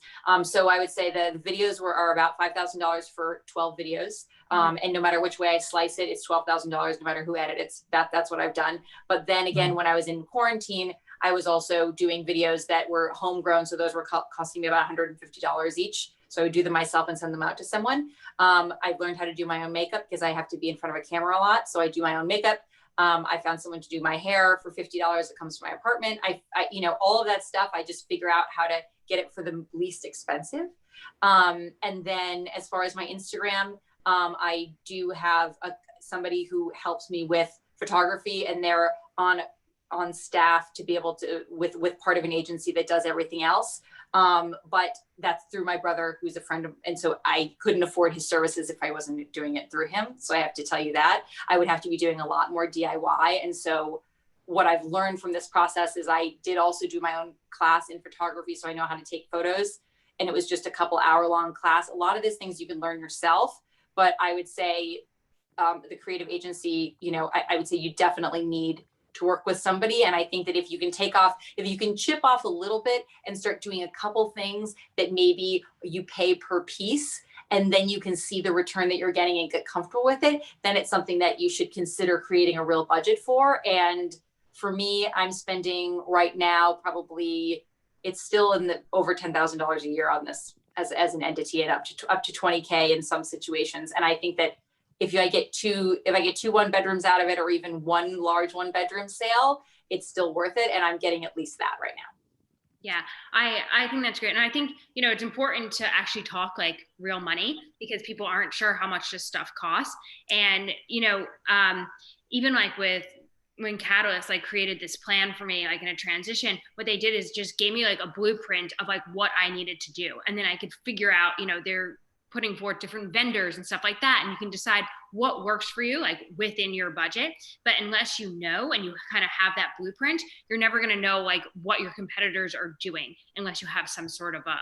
So I would say the videos are about $5,000 for 12 videos. And no matter which way I slice it, it's $12,000 no matter who edits it. That's what I've done. But then again, when I was in quarantine, I was also doing videos that were homegrown. So those were costing me about $150 each. So I would do them myself and send them out to someone. I've learned how to do my own makeup because I have to be in front of a camera a lot. So I do my own makeup. I found someone to do my hair for $50 that comes to my apartment. I all of that stuff, I just figure out how to get it for the least expensive. And then as far as my Instagram, I do have somebody who helps me with photography, and they're on staff to be able to, with part of an agency that does everything else. But that's through my brother, who's a friend of, and so I couldn't afford his services if I wasn't doing it through him. So I have to tell you that I would have to be doing a lot more DIY. And so what I've learned from this process is I did also do my own class in photography. So I know how to take photos, and it was just a couple hour-long class. A lot of these things you can learn yourself, but I would say the creative agency, I would say you definitely need to work with somebody. And I think that if you can chip off a little bit and start doing a couple things that maybe you pay per piece, and then you can see the return that you're getting and get comfortable with it, then it's something that you should consider creating a real budget for. And for me, I'm spending right now, probably, it's still in the over $10,000 a year on this as an entity, and up to 20K in some situations. And I think that if I get two 1-bedrooms out of it, or even one large 1-bedroom sale, it's still worth it. And I'm getting at least that right now. Yeah, I think that's great. And I think, it's important to actually talk like real money, because people aren't sure how much this stuff costs. And, even like when Catalyst like created this plan for me, like in a transition, what they did is just gave me like a blueprint of like what I needed to do. And then I could figure out, they're putting forth different vendors and stuff like that. And you can decide what works for you, like within your budget. But unless you know, and you kind of have that blueprint, you're never going to know like what your competitors are doing unless you have some sort of a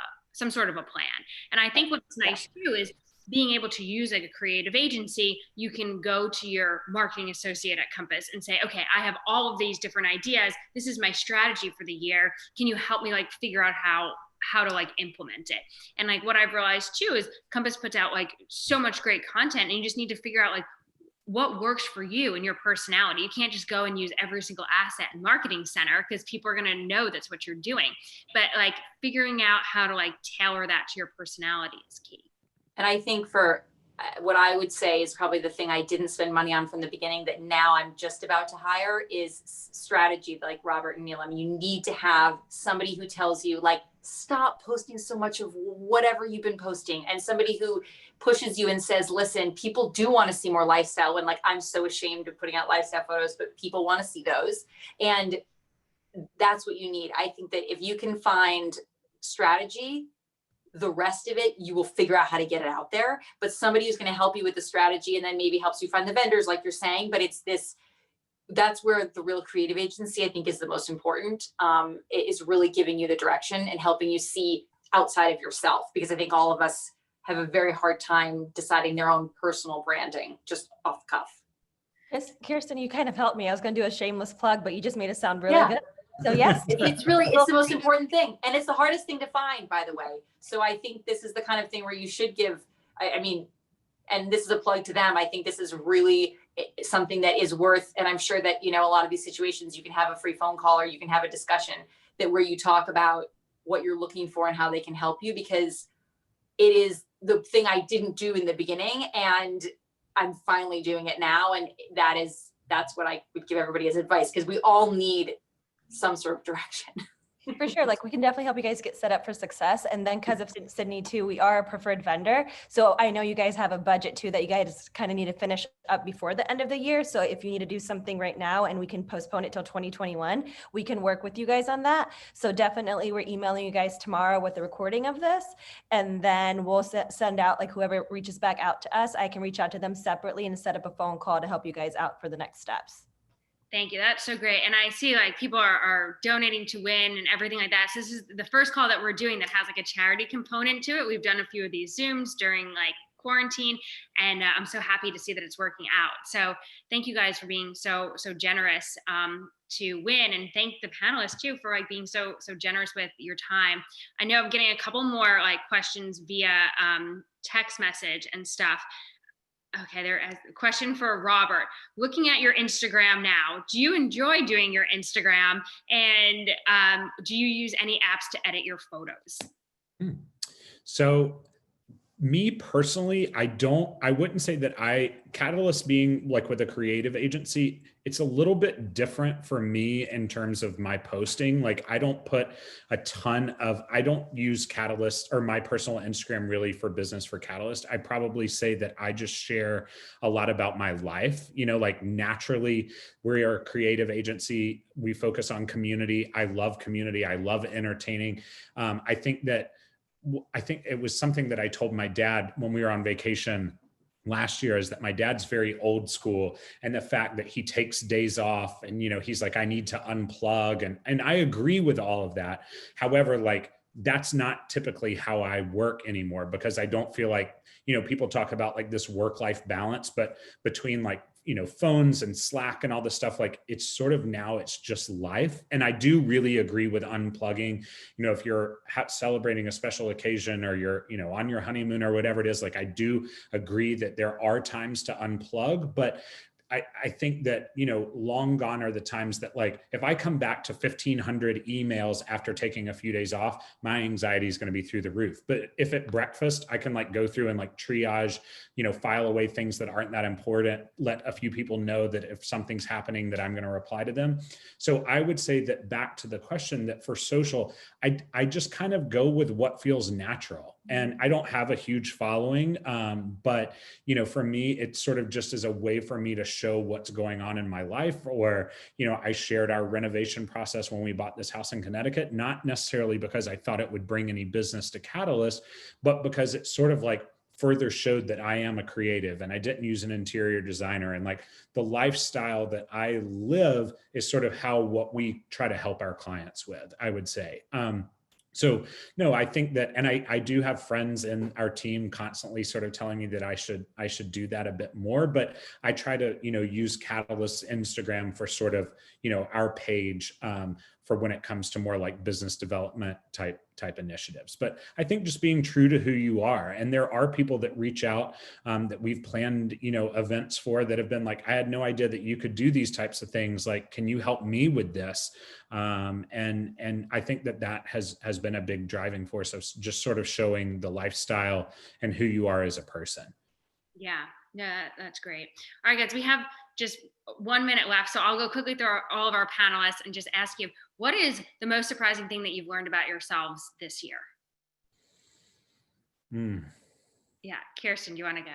plan. And I think what's nice too is being able to use like a creative agency. You can go to your marketing associate at Compass and say, okay, I have all of these different ideas. This is my strategy for the year. Can you help me like figure out how to like implement it? And like what I've realized too is Compass puts out like so much great content, and you just need to figure out like what works for you and your personality. You can't just go and use every single asset in Marketing Center, because people are going to know that's what you're doing. But like figuring out how to like tailor that to your personality is key. And I think for what I would say is probably the thing I didn't spend money on from the beginning that now I'm just about to hire is strategy, like Robert and Nelam. You need to have somebody who tells you like, stop posting so much of whatever you've been posting, and somebody who pushes you and says, listen, people do want to see more lifestyle, when like I'm so ashamed of putting out lifestyle photos, but people want to see those. And that's what you need. I think that if you can find strategy, the rest of it, you will figure out how to get it out there. But somebody who's going to help you with the strategy, and then maybe helps you find the vendors, like you're saying. But that's where the real creative agency, I think, is the most important. It is really giving you the direction and helping you see outside of yourself, because I think all of us have a very hard time deciding their own personal branding just off the cuff. Kirsten, you kind of helped me. I was going to do a shameless plug, but you just made it sound really good. So yes, it's the most important thing. And it's the hardest thing to find, by the way. So I think this is the kind of thing where you should give, I mean, and this is a plug to them. I think this is really something that is worth, and I'm sure that, a lot of these situations, you can have a free phone call, or you can have a discussion where you talk about what you're looking for and how they can help you, because it is the thing I didn't do in the beginning, and I'm finally doing it now. And that's what I would give everybody as advice, because we all need some sort of direction. For sure. Like we can definitely help you guys get set up for success. And then because of Sydney too, we are a preferred vendor. So I know you guys have a budget too that you guys kind of need to finish up before the end of the year. So if you need to do something right now and we can postpone it till 2021, we can work with you guys on that. So definitely we're emailing you guys tomorrow with the recording of this. And then we'll send out, like whoever reaches back out to us, I can reach out to them separately and set up a phone call to help you guys out for the next steps. Thank you. That's so great. And I see like people are donating to win and everything like that. So this is the first call that we're doing that has like a charity component to it. We've done a few of these Zooms during like quarantine. And I'm so happy to see that it's working out. So thank you guys for being so generous to win, and thank the panelists too for like being so generous with your time. I know I'm getting a couple more like questions via text message and stuff. Okay, there is a question for Robert. Looking at your Instagram now, do you enjoy doing your Instagram? And do you use any apps to edit your photos? So me personally, I wouldn't say that Catalyst being like with a creative agency, it's a little bit different for me in terms of my posting. Like I don't use Catalyst or my personal Instagram really for business for Catalyst. I probably say that I just share a lot about my life, like naturally we are a creative agency. We focus on community. I love community. I love entertaining. I think it was something that I told my dad when we were on vacation last year, is that my dad's very old school, and the fact that he takes days off and, he's like, I need to unplug. And I agree with all of that. However, like, that's not typically how I work anymore, because I don't feel like, people talk about like this work-life balance, but between like, phones and Slack and all this stuff, like it's sort of now it's just life. And I do really agree with unplugging. If you're celebrating a special occasion or you're, on your honeymoon or whatever it is, like I do agree that there are times to unplug, but I think that, long gone are the times that like, if I come back to 1,500 emails after taking a few days off, my anxiety is going to be through the roof. But if at breakfast, I can like go through and like triage, file away things that aren't that important, let a few people know that if something's happening that I'm going to reply to them. So I would say that back to the question that for social, I just kind of go with what feels natural. And I don't have a huge following, but for me, it's sort of just as a way for me to show what's going on in my life. Or, I shared our renovation process when we bought this house in Connecticut, not necessarily because I thought it would bring any business to Catalyst, but because it sort of like further showed that I am a creative and I didn't use an interior designer. And like the lifestyle that I live is sort of what we try to help our clients with, I would say. So no, I think that, and I do have friends in our team constantly sort of telling me that I should do that a bit more, but I try to, use Catalyst Instagram for sort of, our page for when it comes to more like business development type initiatives. But I think just being true to who you are, and there are people that reach out that we've planned, events for that have been like, I had no idea that you could do these types of things. Like, can you help me with this? And I think that has been a big driving force of just sort of showing the lifestyle and who you are as a person. Yeah, that's great. All right, guys, we have just 1 minute left. So I'll go quickly through all of our panelists and just ask you, what is the most surprising thing that you've learned about yourselves this year? Yeah, Kirsten, do you want to go?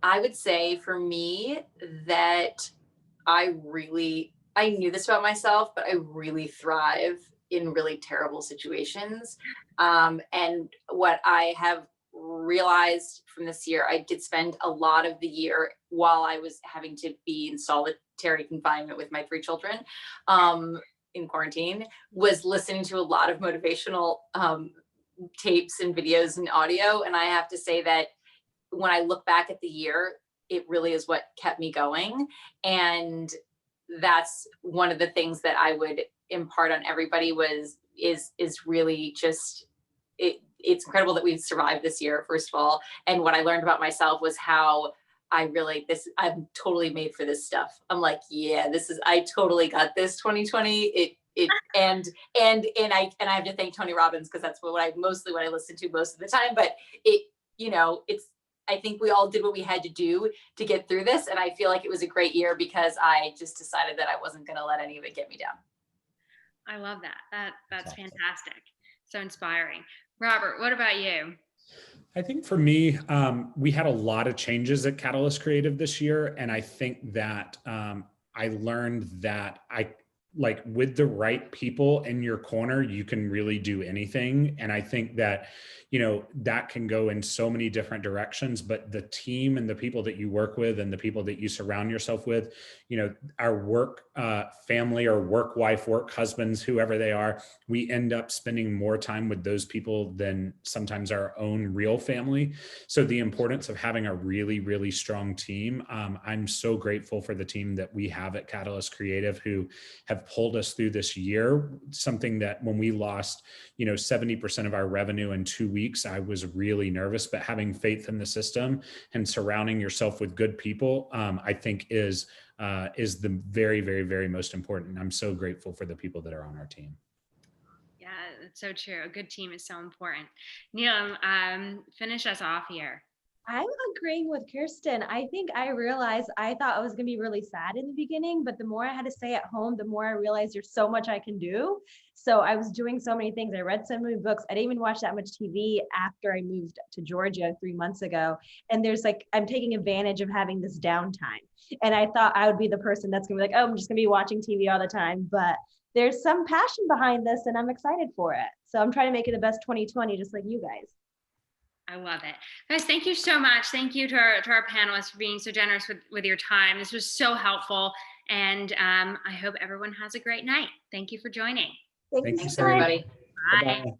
I would say for me that I knew this about myself, but I really thrive in really terrible situations. And what I have realized from this year, I did spend a lot of the year while I was having to be in solitary confinement with my 3 children in quarantine, was listening to a lot of motivational tapes and videos and audio. And I have to say that when I look back at the year, it really is what kept me going. And that's one of the things that I would impart on everybody is really just, it's incredible that we've survived this year, first of all. And what I learned about myself was how I'm totally made for this stuff. I'm like, yeah, I totally got this 2020. And I have to thank Tony Robbins, because that's what I listen to most of the time. But I think we all did what we had to do to get through this. And I feel like it was a great year because I just decided that I wasn't going to let any of it get me down. I love that. That's fantastic. So inspiring. Robert, what about you? I think for me, we had a lot of changes at CatalystCreativ this year. And I think that I learned that like with the right people in your corner, you can really do anything. And I think that, you know, that can go in so many different directions, but the team and the people that you work with and the people that you surround yourself with, you know, our work family or work wife, work husbands, whoever they are, we end up spending more time with those people than sometimes our own real family. So the importance of having a really, really strong team. I'm so grateful for the team that we have at CatalystCreativ who have pulled us through this year, something that when we lost, you know, 70% of our revenue in 2 weeks, I was really nervous, but having faith in the system and surrounding yourself with good people, I think is the very, very, very most important. I'm so grateful for the people that are on our team. Yeah, that's so true. A good team is so important. Neil, finish us off here. I'm agreeing with Kirsten. I think I realized I thought I was going to be really sad in the beginning, but the more I had to stay at home, the more I realized there's so much I can do. So I was doing so many things. I read so many books. I didn't even watch that much TV after I moved to Georgia 3 months ago. And there's like, I'm taking advantage of having this downtime. And I thought I would be the person that's going to be like, oh, I'm just going to be watching TV all the time. But there's some passion behind this and I'm excited for it. So I'm trying to make it the best 2020, just like you guys. I love it. Guys, thank you so much. Thank you to our panelists for being so generous with your time. This was so helpful. And I hope everyone has a great night. Thank you for joining. Thanks, Thanks, everybody. Bye. Bye-bye.